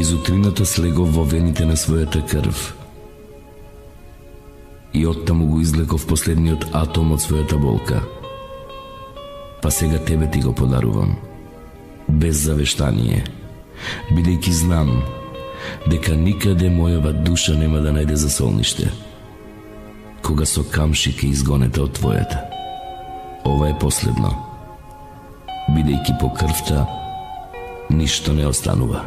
Из утрината слегов во вените на својата крв и оттаму го излеков последниот атом од својата болка. Па сега тебе ти го подарувам, без завештание, бидејќи знам дека никаде мојава душа нема да најде засолниште, кога со камши ке изгонете од твојата. Ова е последно, бидејќи по крвта ништо не останува.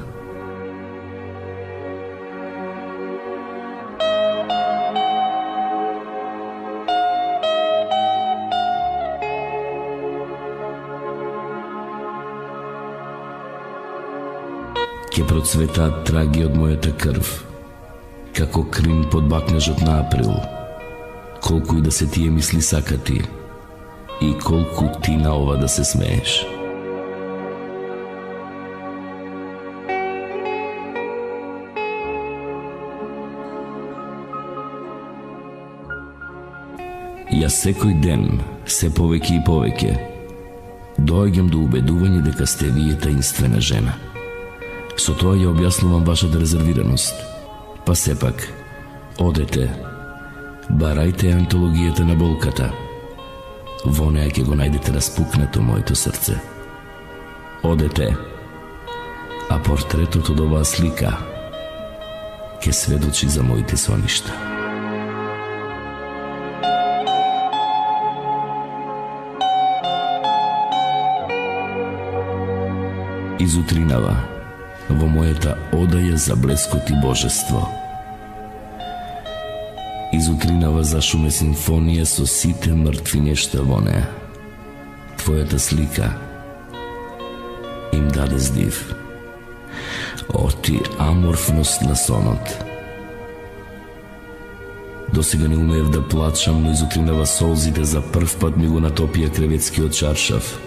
Ке процветаат траги од мојата крв, како крин под бакнежот на април, колку и да се тие мисли сакати, и колку ти на ова да се смееш. Јас секој ден, се повеќе и повеќе, доаѓам до убедување дека сте вие таинствена жена. Со тоа ја објаснувам вашата резервираност. Па сепак, одете, барајте антологијата на болката. Во неа ќе го најдете распукнато моето срце. Одете, а портретот од оваа слика ќе сведочи за моите соништа. Изутринава, во мојата одаја заблескот и божество. Изутринава зашуме симфонија со сите мртви нешта во неа. Твојата слика им даде здив. О, ти аморфност на сонот. Досега не умеев да плачам, но изутринава солзите за прв пат ми го натопија креветскиот чаршав.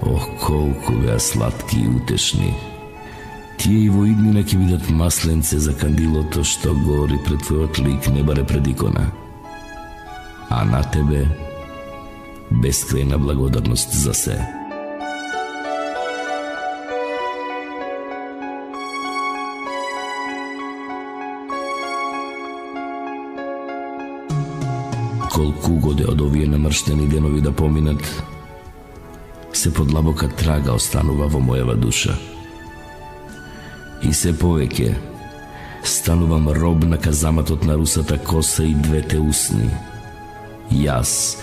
Ох, колку беа сладки и утешни. Тие и во иднина ќе бидат масленце за кандилото што гори пред твојот лик, не баре пред икона. А на тебе бескрајна благодарност за се. Колку годе од овие намрштени денови да поминат, се подлабока трага останува во мојава душа. И се повеќе станувам роб на казаматот на русата коса и двете усни. Јас,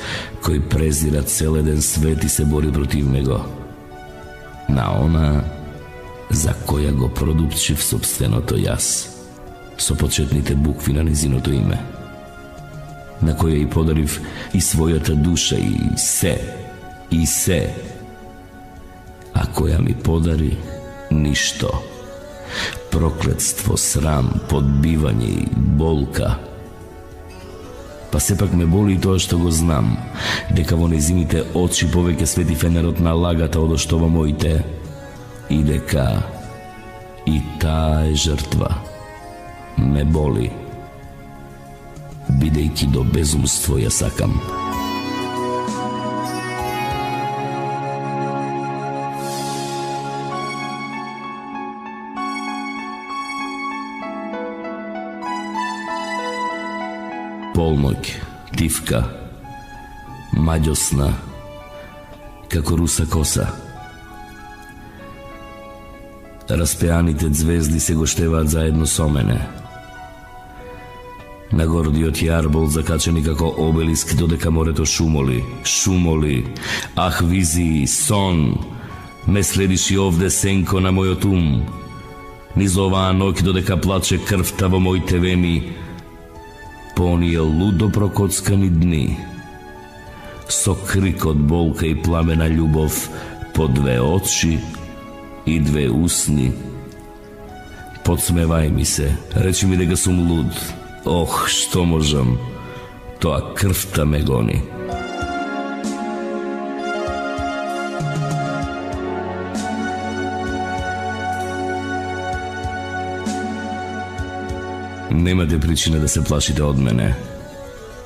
кој презира целеден свет и се бори против него. На она за која го продупчив собственото јас, со почетните букви на низиното име, на која и подарив и својата душа и се, а која ми подари ништо. Проклетство, срам, подбивање и болка. Па сепак ме боли и тоа што го знам, дека во незините очи повеќе свети фенерот на лагата одошто во моите, и дека и таа е жртва. Ме боли, бидејќи до безумство ја сакам. Полноќ, тивка, маѓосна, како руса коса. Распеаните звезди се гоштеваат заедно со мене. На гордиот јарбол закачени како обелиск, додека морето шумоли, ах визии, сон, ме следиш и овде сенко на мојот ум. Низ оваа ноќ додека плаче крвта во моите вени, по оние лудо прокоцкани дни, со крик од болка и пламена љубов, по две очи и две усни. Подсмевај ми се, речи ми дека сум луд. Ох, што можам, тоа крвта ме гони. Немате причина да се плашите од мене,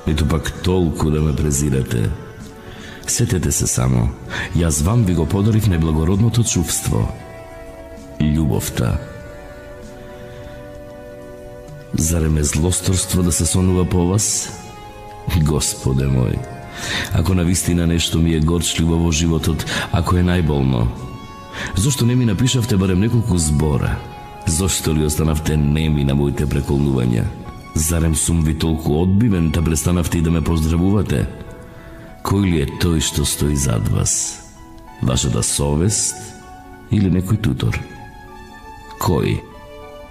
ниту пак толку да ме презирате. Сетете се само, јас вам ви го подарив најблагородното чувство, љубовта. Зарем е злосторство да се сонува по вас? Господе мој, ако навистина нешто ми е горчливо во животот, ако е најболно, зошто не ми напишавте барем неколку збора? Зошто ли останавте неми на моите преколнувања? Зарем сум ви толку одбивен, та престанавте и да ме поздравувате? Кој ли е тој што стои зад вас? Вашата совест или некој тутор? Кој?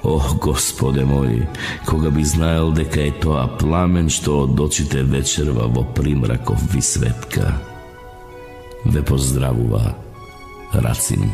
Ох, Господе мој, кога би знаел дека е тоа пламен што од очите вечерва во примраков ви светка. Ве поздравува Рацин.